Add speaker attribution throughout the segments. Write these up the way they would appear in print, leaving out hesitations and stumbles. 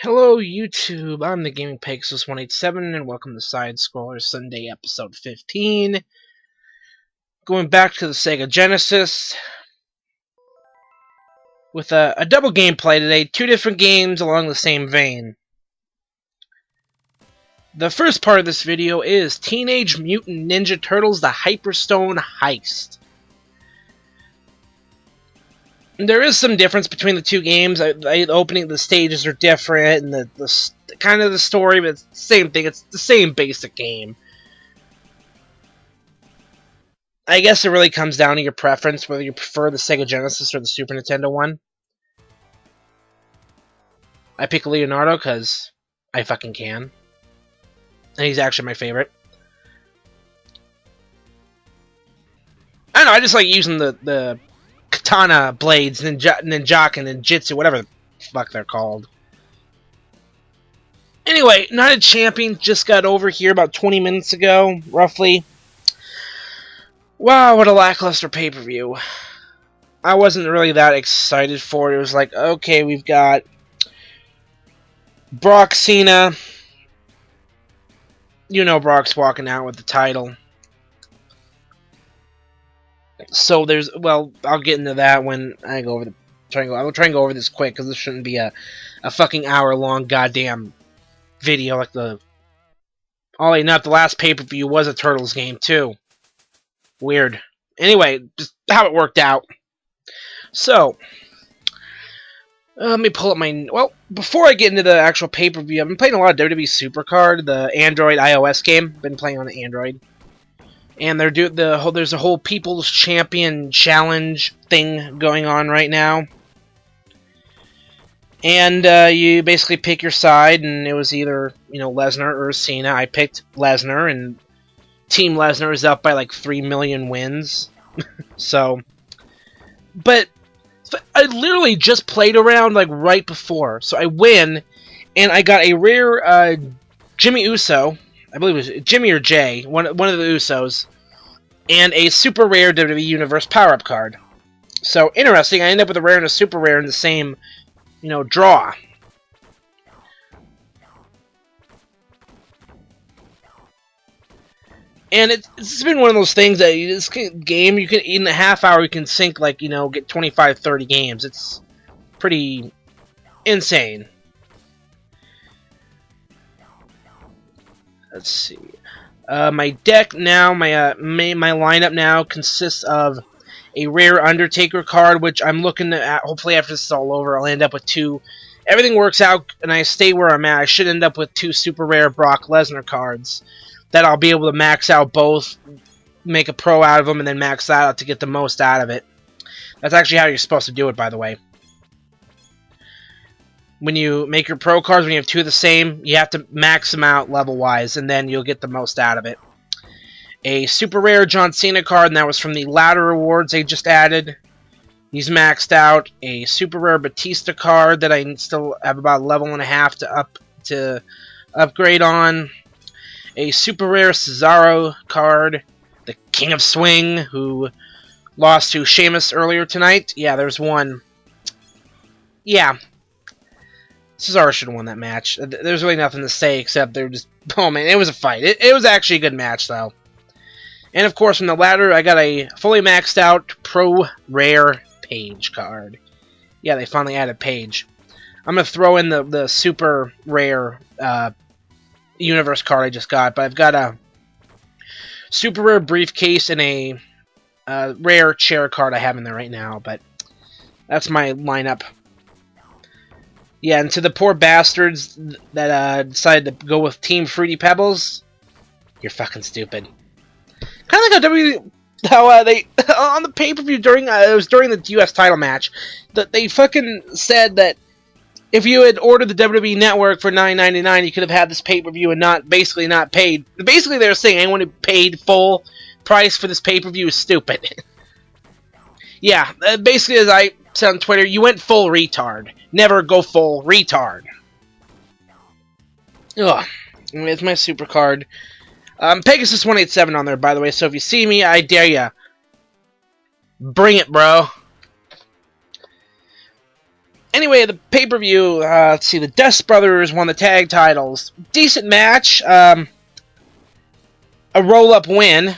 Speaker 1: Hello YouTube, I'm the Gaming Pegasus 187 and welcome to Side Scroller Sunday episode 15. Going back to the Sega Genesis with a double gameplay today, two different games along the same vein. The first part of this video is Teenage Mutant Ninja Turtles: The Hyperstone Heist. There is some difference between the two games. The opening, the stages are different, and the kind of the story, but it's the same thing. It's the same basic game. I guess it really comes down to your preference, whether you prefer the Sega Genesis or the Super Nintendo one. I pick Leonardo because I fucking can. And he's actually my favorite. I don't know, I just like using the katana blades, ninjak and ninjutsu, whatever the fuck they're called. Anyway, Night of Champions just got over here about 20 minutes ago, roughly. Wow, what a lackluster pay-per-view. I wasn't really that excited for it. It was like, okay, we've got Brock Cena. You know Brock's walking out with the title. So there's, well, I'll get into that when I go over the triangle. I'll try and go over this quick because this shouldn't be a fucking hour-long goddamn video like the. Oddly enough, the last pay-per-view was a Turtles game too. Weird. Anyway, just how it worked out. So, let me pull up my. Well, before I get into the actual pay-per-view, I've been playing a lot of WWE Supercard, the Android iOS game. Been playing on the Android. And there's a whole People's Champion Challenge thing going on right now. And you basically pick your side, and it was either, Lesnar or Cena. I picked Lesnar, and Team Lesnar is up by like 3 million wins. So, but I literally just played around like right before. So I win, and I got a rare Jimmy Uso. I believe it was Jimmy or Jay, one of the Usos, and a super rare WWE Universe power-up card. So, interesting, I ended up with a rare and a super rare in the same, draw. And it's been one of those things that this game, you can, in a half hour, you can sink, like, get 25, 30 games. It's pretty insane. Let's see. My deck now, my lineup now consists of a rare Undertaker card, which I'm looking at. Hopefully, after this is all over, I'll end up with two. Everything works out, and I stay where I'm at. I should end up with two super rare Brock Lesnar cards that I'll be able to max out both, make a pro out of them, and then max that out to get the most out of it. That's actually how you're supposed to do it, by the way. When you make your pro cards, when you have two of the same, you have to max them out level-wise, and then you'll get the most out of it. A super rare John Cena card, and that was from the ladder rewards they just added. He's maxed out. A super rare Batista card that I still have about a level and a half to upgrade on. A super rare Cesaro card, the King of Swing, who lost to Sheamus earlier tonight. Yeah, there's one. Yeah. Cesaro should have won that match. There's really nothing to say except they're just... Oh, man, it was a fight. It was actually a good match, though. And, of course, from the ladder, I got a fully maxed out Pro Rare Page card. Yeah, they finally added Page. I'm going to throw in the super rare Universe card I just got. But I've got a super rare briefcase and a rare chair card I have in there right now. But that's my lineup. Yeah, and to the poor bastards that decided to go with Team Fruity Pebbles, you're fucking stupid. Kind of like how they on the pay-per-view during it was during the U.S. title match that they fucking said that if you had ordered the WWE Network for $9.99, you could have had this pay-per-view and not paid. Basically, they were saying anyone who paid full price for this pay-per-view is stupid. Yeah, basically, as I said on Twitter, you went full retard. Never go full retard. Ugh. It's my super card. Pegasus 187 on there, by the way, so if you see me, I dare ya. Bring it, bro. Anyway, the pay-per-view, let's see, the Dust Brothers won the tag titles. Decent match. A roll-up win.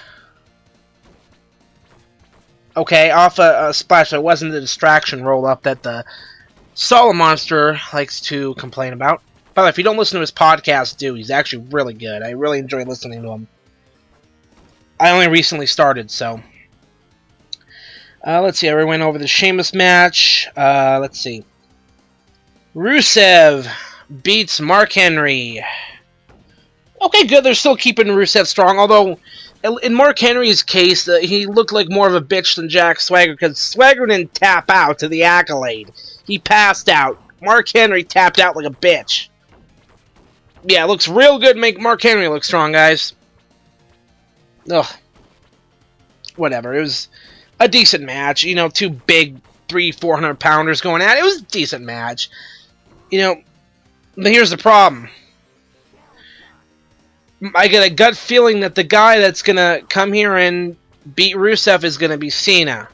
Speaker 1: Okay, off a splash, so it wasn't the distraction roll-up that the Solid Monster likes to complain about. By the way, if you don't listen to his podcast, do. He's actually really good. I really enjoy listening to him. I only recently started, so... let's see, I went over the Sheamus match. Let's see. Rusev beats Mark Henry. Okay, good. They're still keeping Rusev strong, although in Mark Henry's case, he looked like more of a bitch than Jack Swagger, because Swagger didn't tap out to the accolade. He passed out. Mark Henry tapped out like a bitch. Yeah, it looks real good to make Mark Henry look strong, guys. Ugh. Whatever. It was a decent match. You know, two big 300-400 pounders going at it. It was a decent match. You know, but here's the problem. I get a gut feeling that the guy that's gonna come here and beat Rusev is gonna be Cena.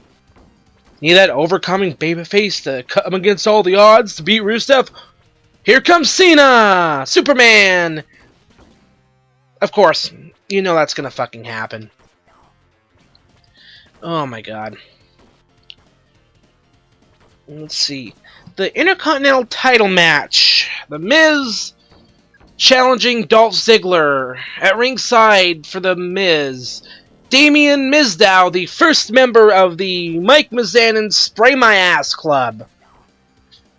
Speaker 1: Need that overcoming babyface to come against all the odds to beat Rusev? Here comes Cena! Superman! Of course, you know that's gonna fucking happen. Oh my god. Let's see. The Intercontinental title match. The Miz challenging Dolph Ziggler. At ringside for the Miz, Damien Mizdow, the first member of the Mike Mizanin Spray My Ass Club.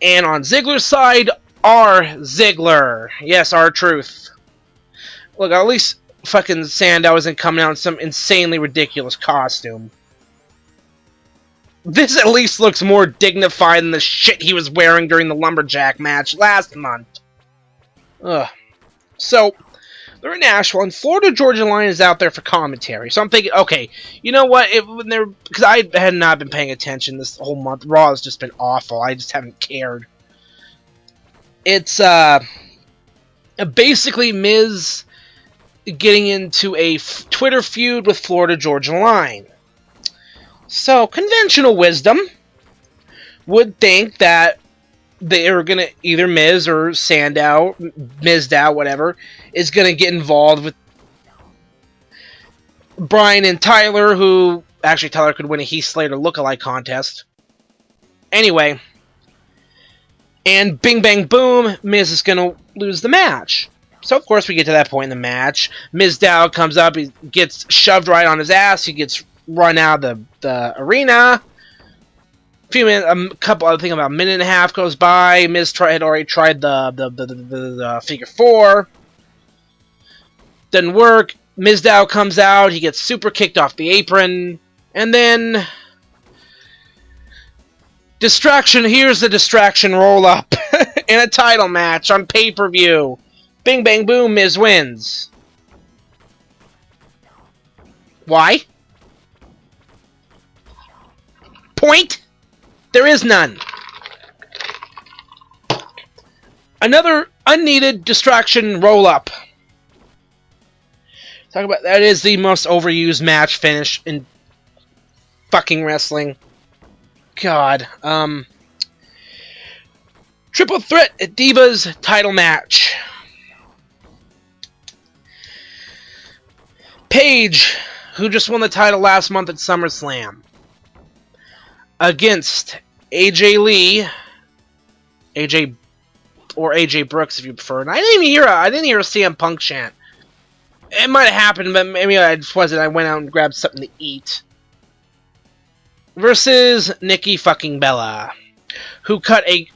Speaker 1: And on Ziggler's side, R. Ziggler. Yes, R-Truth. Look, at least fucking Sandow isn't coming out in some insanely ridiculous costume. This at least looks more dignified than the shit he was wearing during the Lumberjack match last month. Ugh. So, they're in Nashville, and Florida Georgia Line is out there for commentary. So I'm thinking, okay, you know what? Because I had not been paying attention this whole month. Raw has just been awful. I just haven't cared. It's basically Miz getting into a Twitter feud with Florida Georgia Line. So, conventional wisdom would think that they are going to, either Miz or Sandow, Mizdow, whatever, is going to get involved with Brian and Tyler, who, actually Tyler could win a Heath Slater lookalike contest. Anyway, and bing bang boom, Miz is going to lose the match. So, of course, we get to that point in the match. Mizdow comes up, he gets shoved right on his ass, he gets run out of the arena. A few minutes, I think about a minute and a half goes by. Miz had already tried the figure four. Didn't work. Mizdow comes out. He gets super kicked off the apron. And then distraction. Here's the distraction roll up in a title match on pay-per-view. Bing bang boom, Miz wins. Why? Point? There is none. Another unneeded distraction roll-up. Talk about that is the most overused match finish in fucking wrestling. God. Triple threat at Divas title match. Paige, who just won the title last month at SummerSlam, against AJ Lee, AJ or AJ Brooks if you prefer. And I didn't hear a CM Punk chant. It might have happened, but maybe I just wasn't. I went out and grabbed something to eat. Versus Nikki fucking Bella, who cut a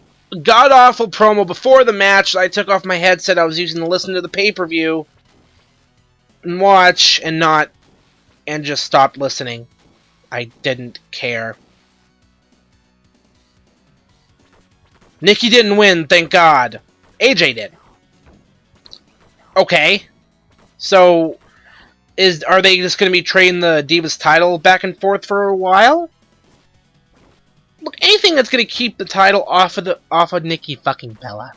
Speaker 1: god-awful promo before the match. I took off my headset I was using to listen to the pay-per-view and watch and just stopped listening. I didn't care. Nikki didn't win, thank God. AJ did. Okay. So, are they just going to be trading the Divas title back and forth for a while? Look, anything that's going to keep the title off of Nikki fucking Bella.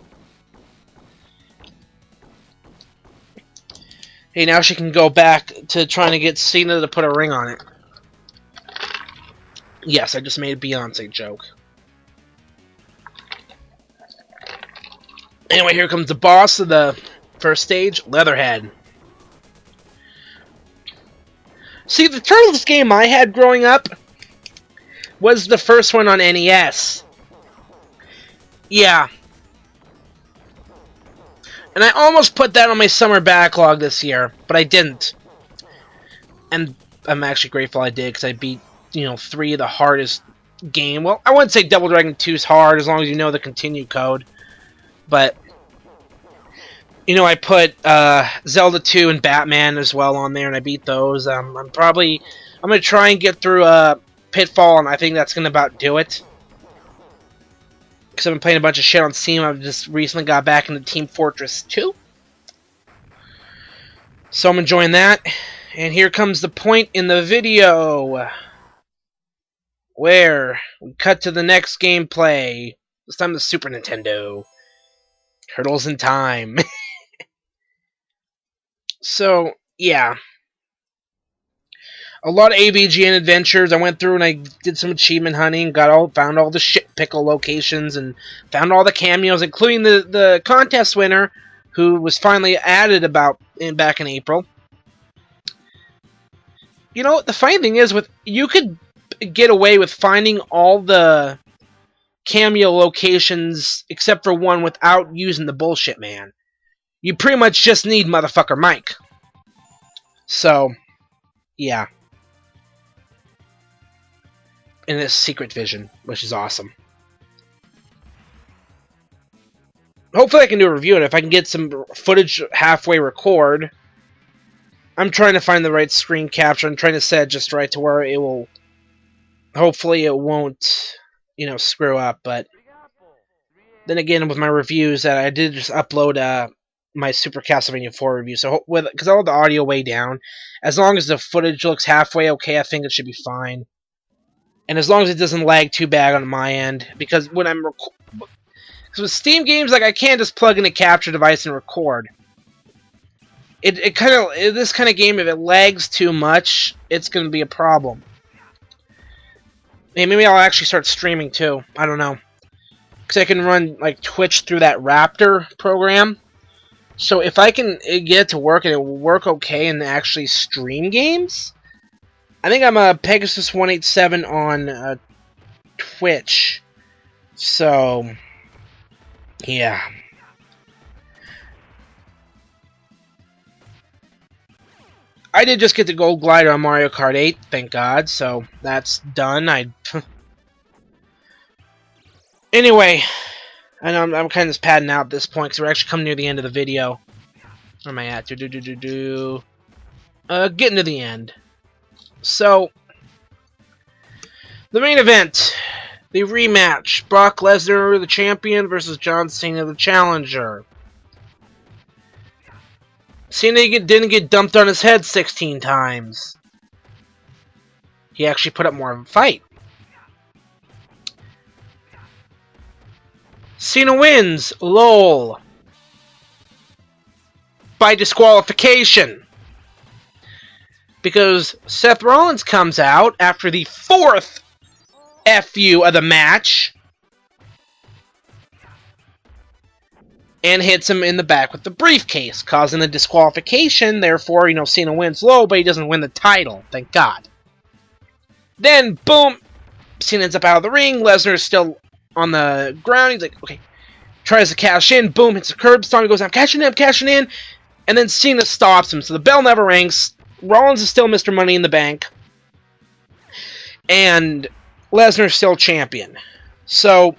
Speaker 1: Hey, now she can go back to trying to get Cena to put a ring on it. Yes, I just made a Beyonce joke. Anyway, here comes the boss of the first stage, Leatherhead. See, the Turtles game I had growing up was the first one on NES. Yeah. And I almost put that on my summer backlog this year, but I didn't. And I'm actually grateful I did, because I beat, 3 of the hardest game. Well, I wouldn't say Double Dragon 2 is hard, as long as you know the continue code. But, I put Zelda 2 and Batman as well on there, and I beat those. I'm going to try and get through Pitfall, and I think that's going to about do it. Because I've been playing a bunch of shit on Steam. I've just recently got back into Team Fortress 2. So I'm enjoying that. And here comes the point in the video where we cut to the next gameplay. This time the Super Nintendo. Turtles in Time. So, yeah. A lot of AVGN adventures. I went through and I did some achievement hunting, found all the shit pickle locations, and found all the cameos, including the contest winner, who was finally added back in April. The funny thing is, you could get away with finding all the cameo locations except for one without using the bullshit man. You pretty much just need motherfucker Mike. So, yeah. In this secret vision, which is awesome. Hopefully I can do a review of it. If I can get some footage halfway record. I'm trying to find the right screen capture. I'm trying to set it just right to where it will... Hopefully it won't, screw up. But then again, with my reviews, I did just upload my Super Castlevania 4 review. So, because I have the audio way down, as long as the footage looks halfway okay, I think it should be fine. And as long as it doesn't lag too bad on my end, because when because with Steam games, I can't just plug in a capture device and record. This kind of game, if it lags too much, it's going to be a problem. Hey, maybe I'll actually start streaming too. I don't know, because I can run Twitch through that Raptor program. So if I can get it to work and it will work okay and actually stream games. I think I'm a Pegasus 187 on Twitch. So, yeah. I did just get the gold glider on Mario Kart 8, thank God. So, that's done. Anyway, I know I'm kind of just padding out at this point because we're actually coming near the end of the video. Where am I at? Getting to the end. So, the main event, the rematch, Brock Lesnar, the champion, versus John Cena, the challenger. Cena didn't get dumped on his head 16 times. He actually put up more of a fight. Cena wins, lol, by disqualification. Because Seth Rollins comes out after the 4th FU of the match and hits him in the back with the briefcase, causing a disqualification. Therefore, Cena wins low, but he doesn't win the title. Thank God. Then, boom, Cena ends up out of the ring. Lesnar is still on the ground. He's like, okay. Tries to cash in. Boom, hits a curb stomp. He goes, I'm cashing in. And then Cena stops him. So the bell never rings. Rollins is still Mr. Money in the Bank. And Lesnar's still champion. So,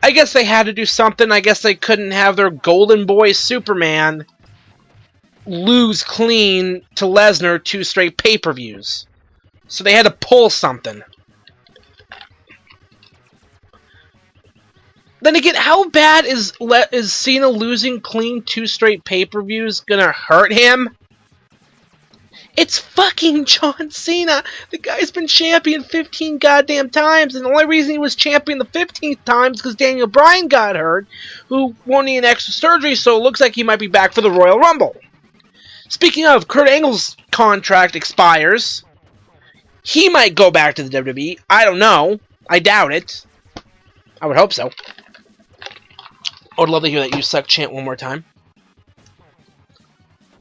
Speaker 1: I guess they had to do something. I guess they couldn't have their golden boy Superman lose clean to Lesnar 2 straight pay-per-views. So they had to pull something. Then again, how bad is Cena losing clean 2 straight pay-per-views gonna hurt him? It's fucking John Cena! The guy's been champion 15 goddamn times, and the only reason he was champion the 15th time is because Daniel Bryan got hurt, who won't need an extra surgery, so it looks like he might be back for the Royal Rumble. Speaking of, Kurt Angle's contract expires. He might go back to the WWE. I don't know. I doubt it. I would hope so. I would love to hear that "you suck" chant one more time.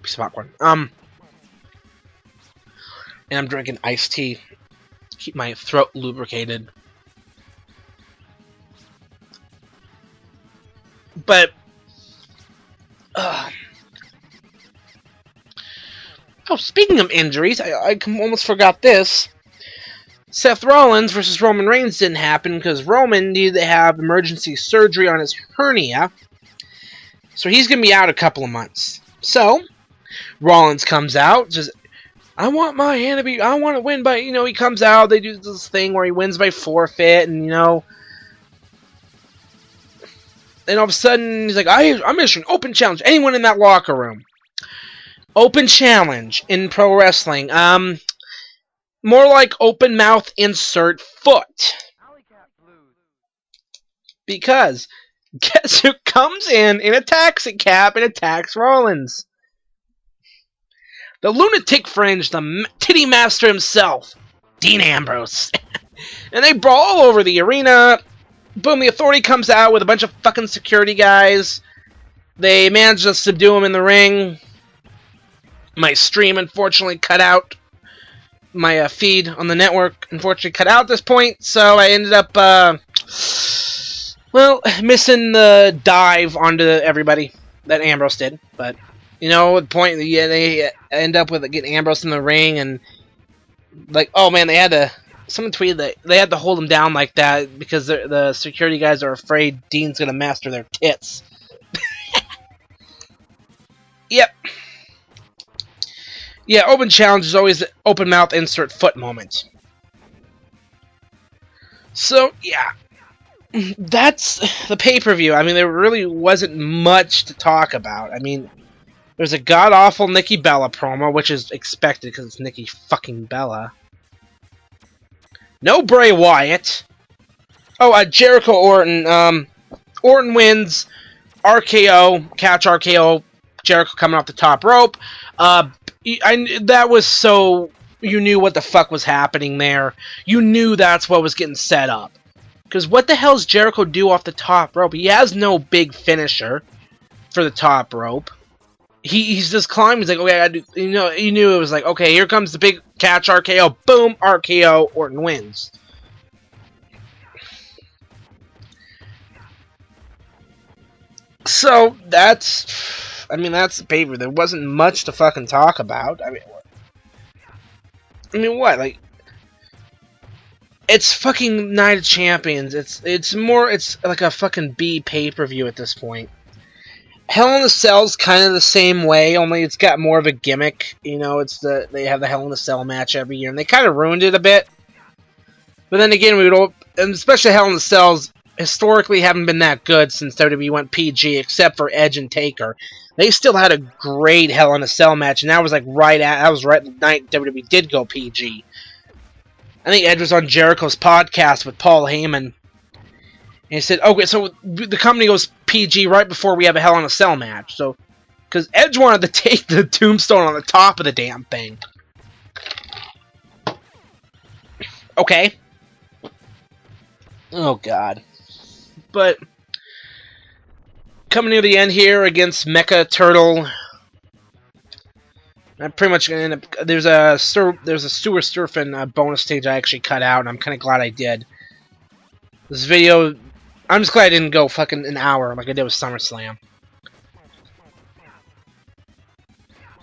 Speaker 1: Piece of popcorn. And I'm drinking iced tea. Keep my throat lubricated. But oh, speaking of injuries, I almost forgot this. Seth Rollins versus Roman Reigns didn't happen because Roman needed to have emergency surgery on his hernia. So he's going to be out a couple of months. So Rollins comes out, just, I want my hand to be, I want to win by, he comes out, they do this thing where he wins by forfeit, and, and all of a sudden, he's like, I'm issuing an open challenge. Anyone in that locker room. Open challenge in pro wrestling. More like open mouth insert foot. Because guess who comes in a taxi cab and attacks Rollins? The lunatic fringe, the titty master himself, Dean Ambrose. And they brawl all over the arena. Boom, the Authority comes out with a bunch of fucking security guys. They manage to subdue him in the ring. My stream unfortunately cut out. My feed on the network unfortunately cut out at this point, so I ended up, missing the dive onto everybody that Ambrose did. But, at the point, they end up with getting Ambrose in the ring, and, oh man, someone tweeted that they had to hold him down like that because the security guys are afraid Dean's going to master their tits. Yep. Yeah, open challenge is always the open mouth insert foot moment. So, yeah. That's the pay-per-view. I mean, there really wasn't much to talk about. I mean, there's a god-awful Nikki Bella promo, which is expected because it's Nikki fucking Bella. No Bray Wyatt. Oh, Jericho Orton. Orton wins. RKO. Catch RKO. Jericho coming off the top rope. That was so... You knew what the fuck was happening there. You knew that's what was getting set up. Because what the hell does Jericho do off the top rope? He has no big finisher for the top rope. He's just climbing. He's like, okay, I do, you knew it was like, okay, here comes the big catch RKO. Boom, RKO. Orton wins. So, that's the pay-per-view. There wasn't much to fucking talk about. I mean, what? Like, it's fucking Night of Champions. It's like a fucking B pay-per-view at this point. Hell in a Cell's kind of the same way, only it's got more of a gimmick. They have the Hell in a Cell match every year, and they kind of ruined it a bit. But then again, and especially Hell in a Cell's historically haven't been that good since WWE went PG, except for Edge and Taker. They still had a great Hell in a Cell match, and that was right the night WWE did go PG. I think Edge was on Jericho's podcast with Paul Heyman. And he said, okay, so the company goes PG right before we have a Hell in a Cell match. So, because Edge wanted to take the tombstone on the top of the damn thing. Okay. Oh, God. But coming near the end here against Mecha Turtle, I'm pretty much gonna end up. There's a Stuart Surfing bonus stage I actually cut out, and I'm kind of glad I did. This video, I'm just glad I didn't go fucking an hour like I did with SummerSlam.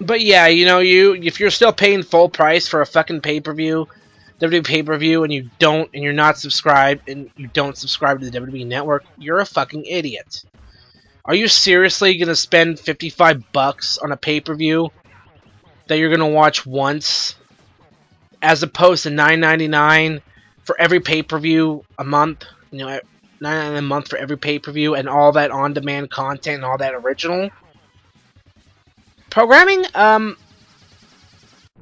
Speaker 1: But yeah, if you're still paying full price for a fucking pay-per-view, WWE pay-per-view, and you're not subscribed, and you don't subscribe to the WWE Network, you're a fucking idiot. Are you seriously gonna spend $55 on a pay-per-view that you're gonna watch once, as opposed to $9.99 for every pay-per-view a month? $9.99 a month for every pay-per-view, and all that on-demand content and all that original programming?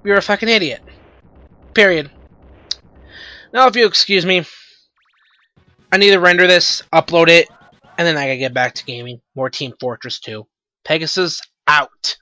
Speaker 1: You're a fucking idiot. Period. Now, if you excuse me, I need to render this, upload it, and then I gotta get back to gaming. More Team Fortress 2. Pegasus, out.